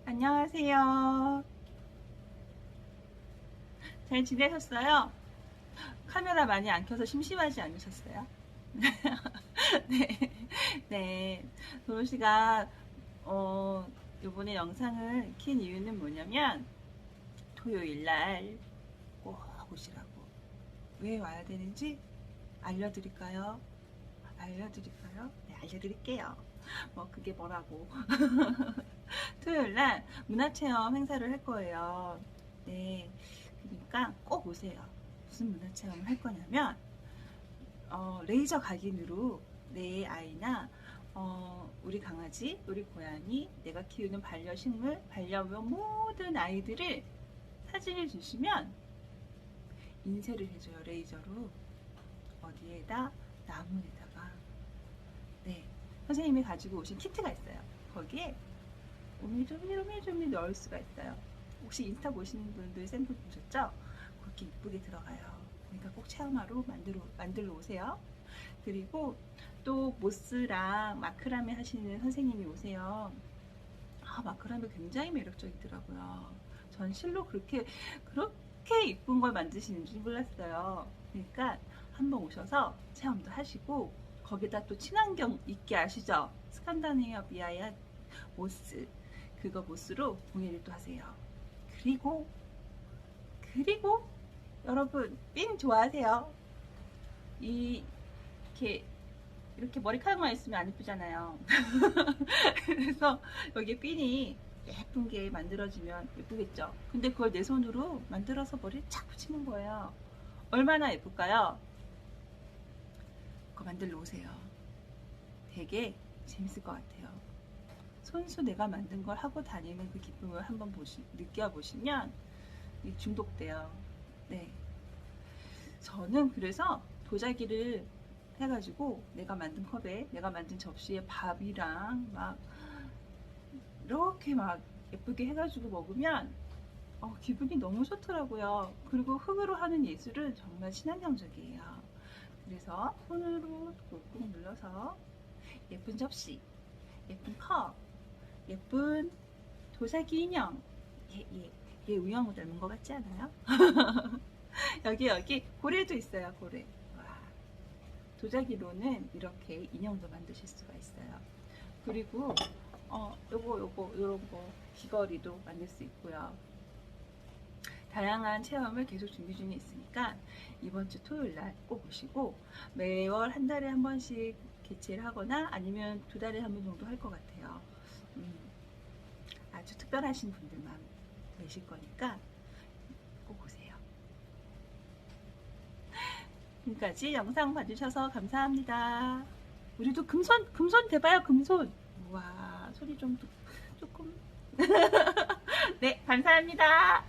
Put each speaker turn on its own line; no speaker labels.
안녕하세요. 잘 지내셨어요? 카메라 많이 안 켜서 심심하지 않으셨어요? 네. 네. 도로 씨가, 요번에 영상을 킨 이유는 뭐냐면, 토요일 날 꼭 오시라고. 왜 와야 되는지 알려드릴까요? 알려드릴까요? 네, 알려드릴게요. 그게 뭐라고. 토요일 날 문화체험 행사를 할 거예요. 네. 그러니까 꼭 오세요. 무슨 문화체험을 할 거냐면, 레이저 각인으로 내 아이나 우리 강아지, 우리 고양이, 내가 키우는 반려식물, 반려묘 모든 아이들을 사진을 주시면 인쇄를 해줘요. 레이저로. 어디에다? 나무에다가. 네. 선생님이 가지고 오신 키트가 있어요. 거기에 오밀조밀 넣을 수가 있어요. 혹시 인스타 보시는 분들 샘플 보셨죠? 그렇게 이쁘게 들어가요. 그러니까 꼭 체험하러 만들러 오세요. 그리고 또 모스랑 마크라메 하시는 선생님이 오세요. 마크라메 굉장히 매력적이더라고요. 전 실로 그렇게 이쁜 걸 만드시는 줄 몰랐어요. 그러니까 한번 오셔서 체험도 하시고, 거기다 또 친환경 있게 아시죠? 스칸다네비아의 모스. 그거 모스로 공예를 또 하세요. 그리고, 그리고, 여러분, 핀 좋아하세요? 이렇게 이렇게 머리카락만 있으면 안 예쁘잖아요. 그래서 여기 핀이 예쁜 게 만들어지면 예쁘겠죠. 근데 그걸 내 손으로 만들어서 머리를 착 붙이는 거예요. 얼마나 예쁠까요? 그거 만들러 오세요. 되게 재밌을 것 같아요. 손수 내가 만든 걸 하고 다니는 그 기쁨을 한번 느껴보시면 중독돼요. 네. 저는 그래서 도자기를 해가지고 내가 만든 컵에, 내가 만든 접시에 밥이랑 막 이렇게 막 예쁘게 해가지고 먹으면 기분이 너무 좋더라고요. 그리고 흙으로 하는 예술은 정말 친환경적이에요. 그래서 손으로 꾹꾹 눌러서 예쁜 접시, 예쁜 컵, 예쁜 도자기 인형, 얘 우영우 닮은 것 같지 않아요? 여기 고래도 있어요. 고래. 와, 도자기로는 이렇게 인형도 만드실 수가 있어요. 그리고 요런 거 귀걸이도 만들 수 있고요. 다양한 체험을 계속 준비 중에 있으니까 이번 주 토요일 날 꼭 오시고, 매월 한 달에 한 번씩 개최를 하거나 아니면 두 달에 한 번 정도 할 것 같아요. 아주 특별하신 분들만 계실 거니까 꼭 오세요. 지금까지 영상 봐주셔서 감사합니다. 우리도 금손 돼봐요, 금손. 우와, 소리 조금. 네, 감사합니다.